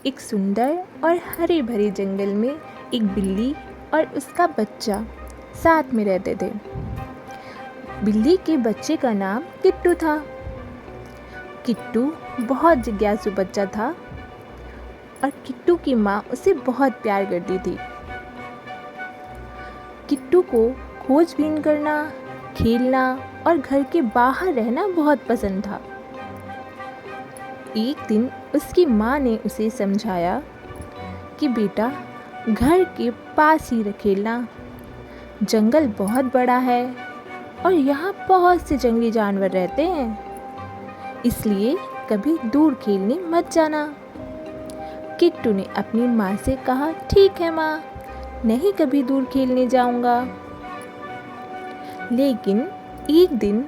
एक सुंदर और हरे भरे जंगल में एक बिल्ली और उसका बच्चा साथ में रहते थे। बिल्ली के बच्चे का नाम किट्टू था। किट्टू बहुत जिज्ञासु बच्चा था और किट्टू की माँ उसे बहुत प्यार करती थी। किट्टू को खोजबीन करना, खेलना और घर के बाहर रहना बहुत पसंद था। एक दिन उसकी माँ ने उसे समझाया कि बेटा, घर के पास ही खेलना, जंगल बहुत बड़ा है और यहाँ बहुत से जंगली जानवर रहते हैं, इसलिए कभी दूर खेलने मत जाना। किट्टू ने अपनी माँ से कहा, ठीक है माँ, नहीं कभी दूर खेलने जाऊँगा। लेकिन एक दिन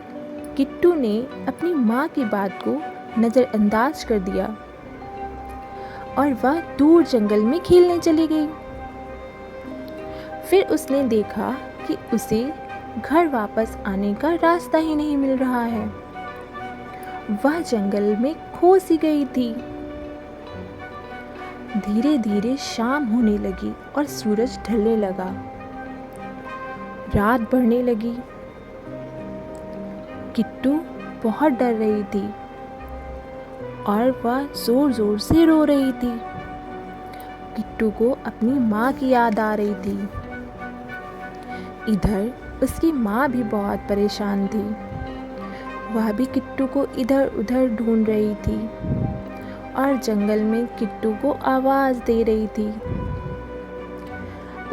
किट्टू ने अपनी माँ की बात को नज़रअंदाज कर दिया और वह दूर जंगल में खेलने चली गई। फिर उसने देखा कि उसे घर वापस आने का रास्ता ही नहीं मिल रहा है। वह जंगल में खो सी गई थी। धीरे धीरे शाम होने लगी और सूरज ढलने लगा। रात बढ़ने लगी। किट्टू बहुत डर रही थी और वह जोर जोर से रो रही थी। किट्टू को अपनी माँ की याद आ रही थी। इधर उसकी माँ भी बहुत परेशान थी। वह भी किट्टू को इधर उधर ढूंढ रही थी और जंगल में किट्टू को आवाज़ दे रही थी।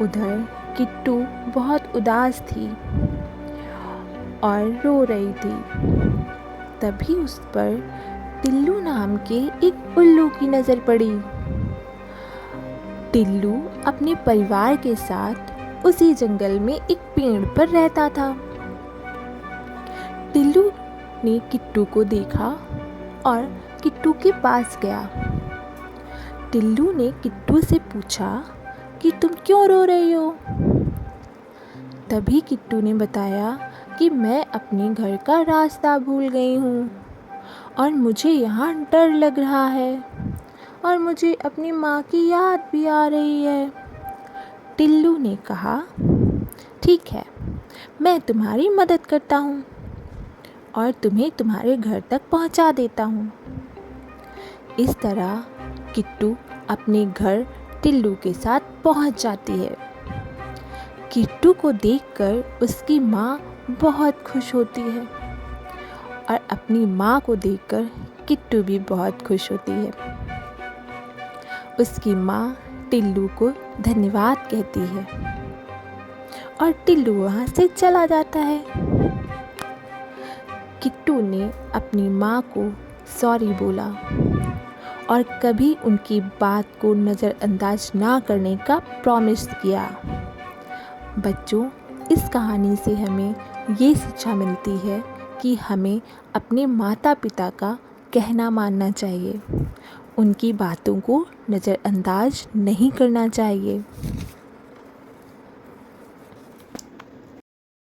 उधर किट्टू बहुत उदास थी और रो रही थी। तभी उस पर टिल्लू नाम के एक उल्लू की नज़र पड़ी। टिल्लू अपने परिवार के साथ उसी जंगल में एक पेड़ पर रहता था। टिल्लू ने किट्टू को देखा और किट्टू के पास गया। टिल्लू ने किट्टू से पूछा कि तुम क्यों रो रही हो? तभी किट्टू ने बताया कि मैं अपने घर का रास्ता भूल गई हूँ और मुझे यहाँ डर लग रहा है और मुझे अपनी माँ की याद भी आ रही है। टिल्लू ने कहा, ठीक है, मैं तुम्हारी मदद करता हूँ और तुम्हें तुम्हारे घर तक पहुँचा देता हूँ। इस तरह किट्टू अपने घर टिल्लू के साथ पहुँच जाती है। किट्टू को देखकर उसकी माँ बहुत खुश होती है और अपनी माँ को देखकर किट्टू भी बहुत खुश होती है। उसकी माँ टिल्लू को धन्यवाद कहती है और टिल्लू वहाँ से चला जाता है। किट्टू ने अपनी माँ को सॉरी बोला और कभी उनकी बात को नज़रअंदाज ना करने का प्रॉमिस किया। बच्चों, इस कहानी से हमें ये शिक्षा मिलती है कि हमें अपने माता पिता का कहना मानना चाहिए। उनकी बातों को नज़रअंदाज नहीं करना चाहिए।